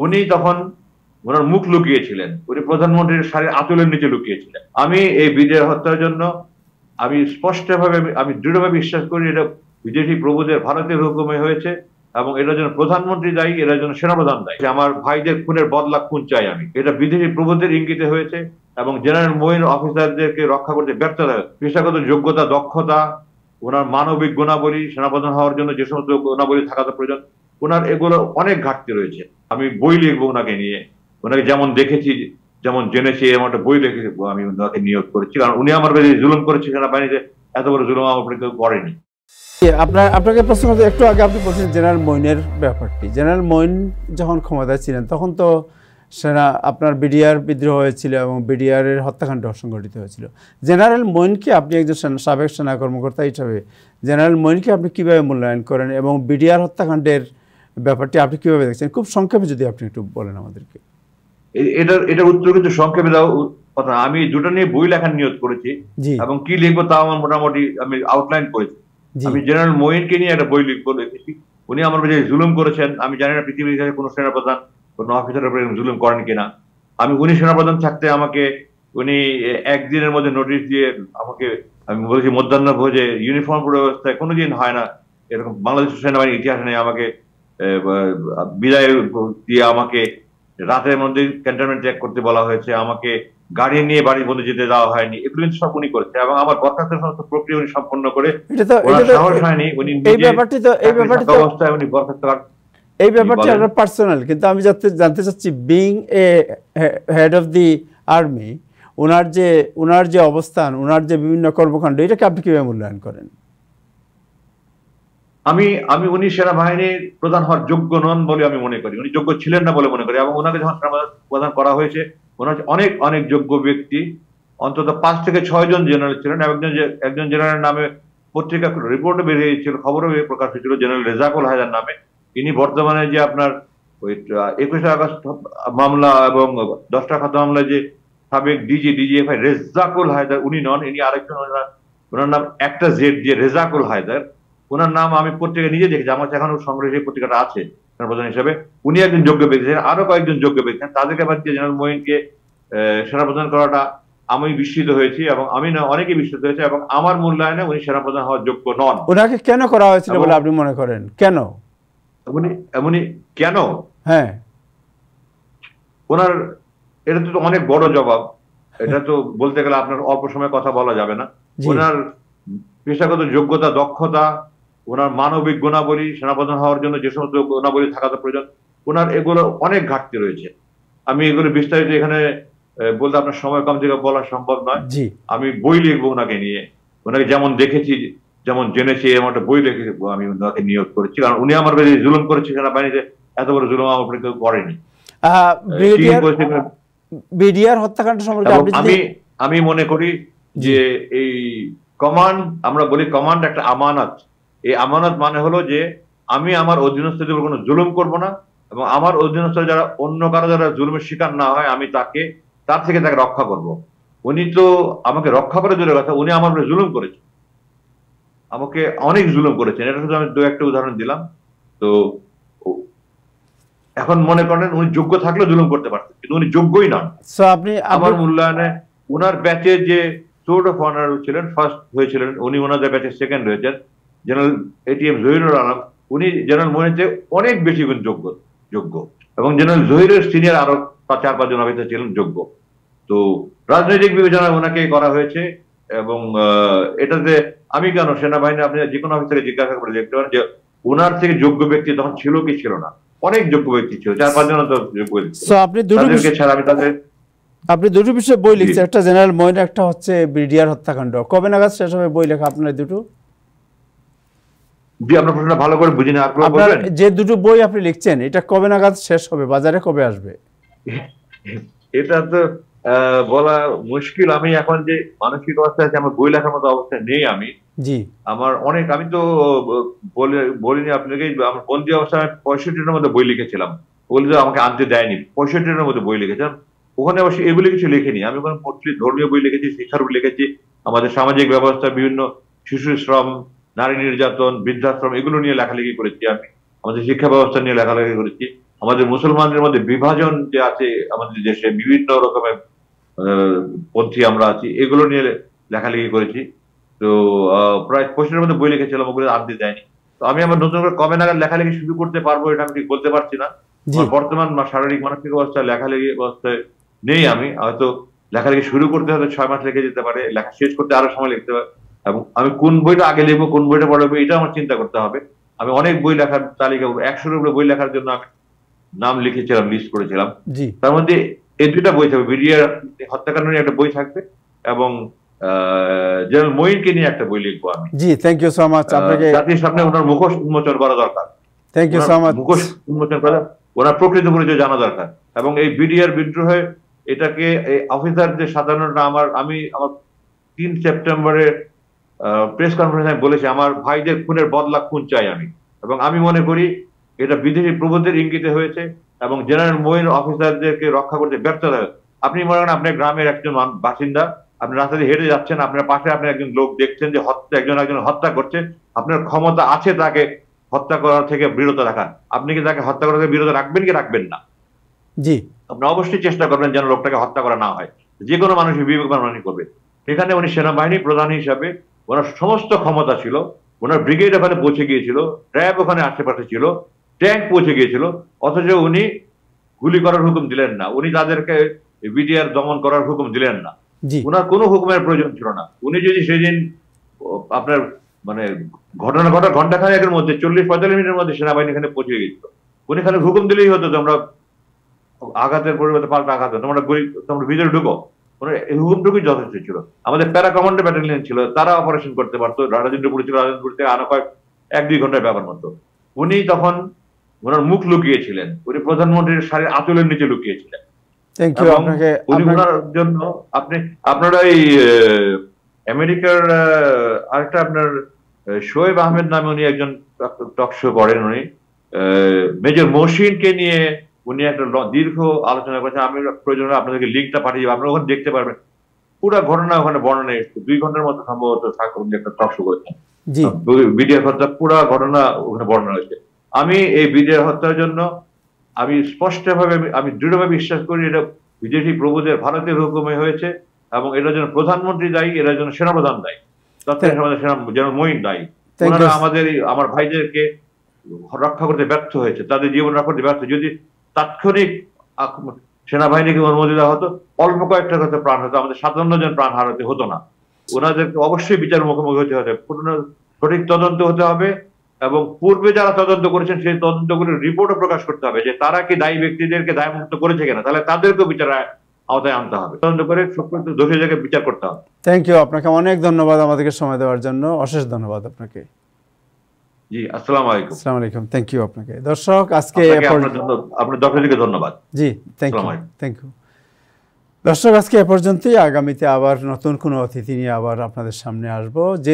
উনি তখন ওনার মুখ লুকিয়েছিলেন, উনি প্রধানমন্ত্রীর শাড়ির আঁচলের নিচে লুকিয়েছিলেন। আমি এই বিডিআর হত্যার জন্য আমি স্পষ্টভাবে আমি দৃঢ়ভাবে বিশ্বাস করি এটা বিদেশি প্রভুদের ভারতের হুকুমে হয়েছে, এবং এটার জন্য প্রধানমন্ত্রী দায়ী, এটার জন্য সেনাপ্রধান দায়ী। আমার ভাইদের খুনের বদলা খুন চাই আমি, এটা বিদেশি প্রভুদের ইঙ্গিতে হয়েছে, এবং জেনারেল মঈন অফিসারদেরকে রক্ষা করতে ব্যর্থতা, পেশাগত যোগ্যতা, দক্ষতা, ওনার মানবিক গুণাবলী, সেনাপ্রধান হওয়ার জন্য যে সমস্ত গুণাবলী থাকা তো প্রয়োজন, ওনার এগুলো অনেক ঘাটতি রয়েছে। আমি বই লিখবো ওনাকে নিয়ে, ওনাকে যেমন দেখেছি যেমন জেনেছি এরকম একটা বই লিখে আমি ওনাকে নিয়োগ করেছি, কারণ উনি আমার কাছে জুলুম করেছে, সেনাবাহিনীতে এত বড় জুলুম আমার উপরে কেউ করেনি। আপনাকে প্রশ্ন করতে, একটু আগে আপনি বলছেন জেনারেল মঈনের ব্যাপারটি। জেনারেল মঈন যখন ক্ষমতায় ছিলেন তখন তো আপনার বিডিআর বিদ্রোহ হয়েছিল এবং বিডিআর এর হত্যাকাণ্ড সংঘটিত হয়েছিল। জেনারেল মঈনকে আপনি একজন সাবেক সেনা কর্মকর্তা হিসাবে জেনারেল মঈনকে আপনি কীভাবে মূল্যায়ন করেন এবং বিডিআর হত্যাকাণ্ডের ব্যাপারটি আপনি কীভাবে দেখছেন? খুব সংক্ষেপে যদি আপনি একটু বলেন আমাদেরকে। এটার উত্তর কিন্তু সংক্ষেপে দেওয়া কথা। আমি দুটো নিয়ে বই লেখার নিয়ত করেছি, এবং কি লিখবো তা আমার মোটামুটি আমি আউটলাইন করেছি। আমি জেনারেল মঈনকে নিয়ে একটা বই লিখেছি। উনি আমার কাছে জুলুম করেছেন, আমি জানি না পৃথিবীর কাছে কোনো সেনাপ্রধান কোনো অফিসারের উপরে জুলুম করেন কিনা। উনি সেনাপ্রধান থাকতে আমাকে উনি একদিনের মধ্যে নোটিশ দিয়ে আমাকে, আমি বলেছি মধ্যাহ্ন ভোজে ইউনিফর্ম ব্যবস্থায় কোনোদিন হয় না এরকম, বাংলাদেশ সেনাবাহিনীর ইতিহাস নেই, আমাকে বিদায় দিয়ে আমাকে রাতের মধ্যে ক্যান্টনমেন্ট ত্যাগ করতে বলা হয়েছে, আমাকে গাড়ি নিয়ে বাড়ির মধ্যে যেতে দেওয়া হয়নি। এগুলো কিন্তু সব উনি করেছে, এবং আমার বরখাস্তের সমস্ত প্রক্রিয়া উনি সম্পন্ন করে সাহস হয়নি। উনি এই ব্যাপারটি আপনার পার্সোনাল, কিন্তু আমি জানতে চাচ্ছি being a head of the army, ওনার যে অবস্থান, ওনার যে বিভিন্ন কর্মকাণ্ড, এটাকে আপনি কিভাবে মূল্যায়ন করেন? আমি উনি সেনাবাহিনীর প্রধান হওয়ার যোগ্য নন বলে আমি মনে করি, উনি যোগ্য ছিলেন না বলে মনে করি। এবং ওনাকে যখন প্রধান করা হয়েছে, ওনার অনেক অনেক যোগ্য ব্যক্তি, অন্তত 5 থেকে 6 জন জেনারেল ছিলেন। একজন জেনারেল নামে পত্রিকা রিপোর্টে বেরিয়েছিল, খবরও প্রকাশ হয়েছিল, জেনারেল রেজাকুল হায়দার নামে। ইনি বর্তমানে যে আপনার ওই 21শে আগস্ট মামলা এবং 10টা খাতা মামলা যে সাবেক ডিজিএফআই রেজাকুল হায়দার, উনি নন, ইনি আরেকজন, ওনার নাম একটা জেড দিয়ে রেজাকুল হায়দার। ওনার নাম আমি পত্রিকা নিজে দেখেছি, আমার এখনো সংগ্রহে পত্রিকাটা আছে সেনাপ্রধান হিসেবে। উনি একজন যোগ্য ব্যক্তি, আরো কয়েকজন যোগ্য ব্যক্তি, তাদেরকে বাদ দিয়ে জেনারেল মঈনকে সেনাপ্রধান করাটা আমি বিস্মিত হয়েছি, এবং আমি না অনেকে বিস্মিত হয়েছে, এবং আমার মূল্যায়নে উনি সেনাপ্রধান হওয়ার যোগ্য নন। ওনাকে কেন করা হয়েছিল বলে আপনি মনে করেন? কেন উনি কেন? হ্যাঁ, ওনার এটা তো অনেক বড় জবাব, এটা তো বলতে গেলে আপনার অল্প সময় কথা বলা যাবে না। ওনার পেশাগত যোগ্যতা, দক্ষতা, ওনার মানবিক গুণাবলী, সেনাপ্রধান হওয়ার জন্য যে সমস্ত গুণাবলী থাকা তো প্রয়োজন, ওনার এগুলো অনেক ঘাটতি রয়েছে। আমি এগুলো বিস্তারিত এখানে বলতে আপনার সময় কম থেকে বলা সম্ভব নয়। আমি বই লিখবো ওনাকে নিয়ে, ওনাকে যেমন দেখেছি যেমন জেনেছি এরকম একটা বই লিখে আমি ওনাকে নিয়োগ করেছি, কারণ উনি আমার কাছে জুলুম করেছে, সেনাবাহিনীতে এত বড় জুলুম আমার উপরে কেউ করেনি। বিডিআর হত্যাকাণ্ড সম্পর্কে আমি মনে করি যে এই কমান্ড, আমরা বলি কমান্ড একটা আমানত। এই আমানত মানে হলো যে আমি আমার অধীনস্থদের উপর কোনো জুলুম করব না, এবং আমার অধীনস্থ যারা অন্য কারো যারা জুলুমের শিকার না হয়, আমি তার থেকে তাকে রক্ষা করব। উনি তো আমাকে রক্ষা করে দূরের কথা, উনি আমার উপরে জুলুম করেছেন, আমাকে অনেক জুলুম করেছেন। এটা শুধু আমি 2-1টা উদাহরণ দিলাম। তো এখন মনে করেন উনি যোগ্য থাকলেও জুলুম করতে পারতেন, কিন্তু উনি যোগ্যই নন। আমার মূল্যায়নে উনার ব্যাচে যে সোর্ড অফ অনার ছিলেন, ফার্স্ট হয়েছিলেন, উনি ওনাদের ব্যাচে সেকেন্ড হয়েছেন, জেনারেল এটিএম জহিরুল আলম। উনি জেনারেল মঈনের চেয়ে অনেক বেশি যোগ্য, এবং জেনারেল জহিরের সিনিয়র আরো 4-5 জন অফিসার ছিলেন যোগ্য। তো রাজনৈতিক বিবেচনায় ওনাকে করা হয়েছে, এবং এটাতে আমি কেন, সেনাবাহিনী আপনি যে কোনো অফিসারকে জিজ্ঞাসা করে দেখতে পারেন যে ওনার থেকে যোগ্য ব্যক্তি তখন ছিল কি ছিল না। অনেক যোগ্য ব্যক্তি ছিল, 4-5 জন তো যোগ্য ব্যক্তি। আপনি দুটো বিষয়ে বই লিখছেন, একটা জেনারেল মঈন, একটা হচ্ছে বিডিআর হত্যাকাণ্ড। কবে নাগাদ শেষ হবে বই লেখা আপনার দুটো? আপনার প্রশ্নটা ভালো করে বুঝিনি, আপনার যে দুটো বই আপনি লিখছেন এটা কবে নাগাদ শেষ হবে, বাজারে কবে আসবে? এটা তো বলা মুশকিল। আমি এখন যে মানসিক অবস্থায় আছি, আমার বই লেখার মতো অবস্থায় নেই। আমি তো বলিনি আপনাকে, আমার বন্দি অবস্থায় 65টার মধ্যে বই লিখেছিলাম, ওগুলো তো আমাকে আনতে দেয়নি। 65টার মধ্যে বই লিখেছিলাম, ওখানে অবশ্যই এগুলি কিছু লিখিনি। আমি ওখানে ধর্মীয় বই লিখেছি, শিক্ষার বই লিখেছি, আমাদের সামাজিক ব্যবস্থা, বিভিন্ন শিশু শ্রম, নারী নির্যাতন, বৃদ্ধাশ্রম, এগুলো নিয়ে লেখালেখি করেছি। আমি আমাদের শিক্ষা ব্যবস্থা নিয়ে লেখালেখি করেছি। আমাদের মুসলমানদের মধ্যে বিভাজন যে আছে আমাদের দেশে, বিভিন্ন রকমের পন্থী আমরা আছি, এগুলো নিয়ে লেখালেখি করেছি। তো প্রায় 25-এর মধ্যে বই লিখেছিলাম, ওগুলো আপডেট দেয়নি। তো আমি আমার নতুন করে কবে নাগাদ লেখালেখি শুরু করতে পারবো এটা আমি ঠিক বলতে পারছি না। আমার বর্তমান শারীরিক মানসিক অবস্থা, লেখালেখি অবস্থায় নেই। আমি হয়তো লেখালেখি শুরু করতে হয়তো 6 মাস লেগে যেতে পারে, লেখা শেষ করতে আরো সময় লিখতে পারে। এবং আমি কোন বইটা আগে লিখবো, কোন বইটা পরে লিখবো, এটা আমার চিন্তা করতে হবে। আমি অনেক বই লেখার তালিকা, 100-এর উপরে বই লেখার জন্য আমি নাম লিখেছিলাম, লিস্ট করেছিলাম। তার মধ্যে এই দুইটা বই থাকবে, বিডিআর হত্যাকাণ্ড নিয়ে একটা বই থাকবে, এবং জেনারেল মঈনকে নিয়ে একটা বই লিখবো আমি। জি, থ্যাংক ইউ সো মাচ। আপনাকে জাতির সামনে ওনার মুখোশ উন্মোচন করা দরকার। Thank you so much. মুখোশ উন্মোচন করা, ওনার প্রকৃত পরিচয় জানা দরকার। এবং এই বিডিআর বিদ্রোহে এটাকে অফিসারদের সাধারণত আমি আমার 3 সেপ্টেম্বরের প্রেস কনফারেন্সে বলেছি, আমার ভাইদের খুনের বদলা খুন চাই আমি। এবং আমি মনে করি এটা বিদেশি প্রভুদের ইঙ্গিতে হয়েছে, এবং জেনারেল মঈন অফিসারদেরকে রক্ষা করতে ব্যর্থতা হয়েছে। আপনি মনে করেন আপনার গ্রামের একজন বাসিন্দা, আপনি রাস্তা দিয়ে হেঁটে যাচ্ছেন, আপনার পাশে আপনি একজন লোক দেখছেন যে একজন হত্যা করছে, আপনার ক্ষমতা আছে তাকে হত্যা করা থেকে বিরত রাখার, আপনি কি তাকে হত্যা করা থেকে বিরত রাখবেন কি রাখবেন না? জি, আপনি অবশ্যই চেষ্টা করবেন যেন লোকটাকে হত্যা করা না হয়। যে কোনো মানুষই বিবেকবান মানুষ করবে। এখানে উনি সেনাবাহিনী প্রধান হিসাবে, ওনার সমস্ত ক্ষমতা ছিল, ওনার ব্রিগেড ওখানে পৌঁছে গিয়েছিল, র্যাব ওখানে আশেপাশে ছিল, ট্যাঙ্ক পৌঁছে গিয়েছিল, অথচ উনি গুলি করার হুকুম দিলেন না, উনি তাদেরকে বিডিআর দমন করার হুকুম দিলেন না। ওনার কোনো হুকুমের প্রয়োজন ছিল না। উনি যদি সেদিন আপনার মানে ঘটনা ঘটার ঘন্টাখানেকের মধ্যে 40-45 মিনিটের মধ্যে সেনাবাহিনী এখানে পৌঁছে গেছিল, উনি খালি হুকুম দিলেই হতো তোমরা আঘাতের পরিবর্তে পাল্টা আঘাত, তোমরা ভিতরে ঢুকো, হুকুমটুকুই যথেষ্ট ছিল। আমাদের প্যারা কমান্ডো ব্যাটালিয়ন ছিল, তারা অপারেশন করতে পারতো। রাজেন্দ্রপুর ছিল, রাজেন্দ্রপুর থেকে আনাকয় 1-2 ঘন্টার ব্যাপার মতো। উনি তখন ওনার মুখ লুকিয়েছিলেন, উনি প্রধানমন্ত্রীর শাড়ির আঁচলের নিচে লুকিয়েছিলেন। উনি ওনার জন্য আপনারা এই আমেরিকার আরেকটা আপনার শোয়েব আহমেদ নামে উনি একজন টক শো করেন, উনি মেজর মহসিনকে নিয়ে উনি একটা দীর্ঘ আলোচনা করেছেন। আমি প্রয়োজনে আপনাদেরকে লিঙ্কটা পাঠিয়ে দেবো, আপনারা ওখানে দেখতে পারবেন। পুরো ঘটনা ওখানে বর্ণনা এসেছে, 2 ঘন্টার মতো সম্ভবত উনি একটা টক শো করেছেন। বিডিআর হত্যা পুরো ঘটনা ওখানে বর্ণনা হয়েছে। আমি এই বিডিআর হত্যার জন্য আমি স্পষ্টভাবে, আমি দৃঢ়ভাবে বিশ্বাস করি এটা বিদেশি প্রভুদের ভারতের হুকুমে হয়েছে, এবং এটার জন্য প্রধানমন্ত্রী দায়ী, এটার জন্য সেনাপ্রধান দায়ী, জেনারেল মঈন দায়ী। ওনারা আমার ভাইদেরকে রক্ষা করতে ব্যর্থ হয়েছে, তাদের জীবন রক্ষা করতে ব্যর্থ। যদি তাৎক্ষণিক সেনাবাহিনীকে অনুমতি দেওয়া হতো, অল্প কয়েকটা হয়তো প্রাণ হতো, আমাদের 57 জন প্রাণ হারাতে হতো না। ওনাদেরকে অবশ্যই বিচার মুখোমুখি হতে হবে, সঠিক তদন্ত হতে হবে, এবং পূর্বে যারা তদন্ত করেছেন সেই তদন্তগুলির রিপোর্টও প্রকাশ করতে হবে যে তারা কি দায়ী ব্যক্তিদেরকে দায়মুক্ত করেছে কিনা, তাহলে তাদেরকেও বিচার আওতায় আনতে হবে, তদন্ত করে দোষীদেরকে বিচার করতে হবে। থ্যাংক ইউ, আপনাকে অনেক ধন্যবাদ আমাদেরকে সময় দেওয়ার জন্য, অশেষ ধন্যবাদ আপনাকে। জি, আসসালামু আলাইকুম। আসসালামু আলাইকুম, থ্যাংক ইউ আপনাকে। দর্শক, আজকে আপনার দর্শকদেরকে ধন্যবাদ। জি, থ্যাংক ইউ। দর্শক, আজকে এ পর্যন্তই। আগামীতে আবার নতুন কোনো অতিথি নিয়ে আবার আপনাদের সামনে আসবো। যে